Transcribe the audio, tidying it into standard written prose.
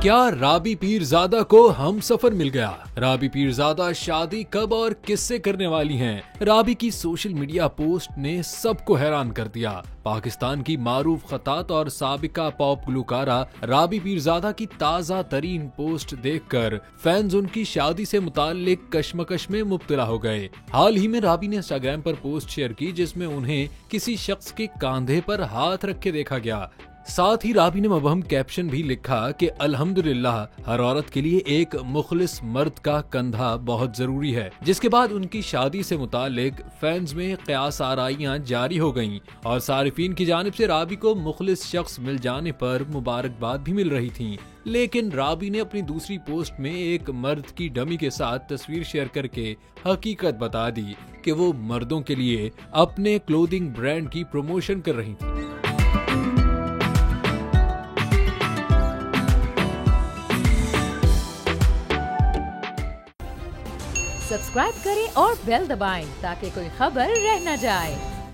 क्या राबी पीरजादा को हम सफर मिल गया? राबी पीरजादा शादी कब और किससे करने वाली हैं? राबी की सोशल मीडिया पोस्ट ने सबको हैरान कर दिया। पाकिस्तान की मारूफ खतात और साबिका पॉप गुलकारा राबी पीरजादा की ताजा तरीन पोस्ट देखकर फैंस उनकी शादी से मुताल्लिक कश्मकश में मुब्तला हो गए। हाल ही में राबी ने इंस्टाग्राम पर पोस्ट शेयर की जिसमें उन्हें किसी शख्स के कांधे पर हाथ रख के देखा गया। साथ ही राबी ने मबहम कैप्शन भी लिखा कि अल्हम्दुलिल्लाह हर औरत के लिए एक मुखलिस मर्द का कंधा बहुत जरूरी है। जिसके बाद उनकी शादी से मुतालिक फैंस में कयास आराइयां जारी हो गईं और सारिफीन की जानिब से राबी को मुखलिस शख्स मिल जाने पर मुबारकबाद भी मिल रही थी। लेकिन राबी ने अपनी दूसरी पोस्ट में एक मर्द की डमी के साथ तस्वीर शेयर करके हकीकत बता दी कि वो मर्दों के लिए अपने क्लोथिंग ब्रांड की प्रमोशन कर रही थी। सब्सक्राइब करें और बेल दबाएं ताकि कोई खबर रह न जाए।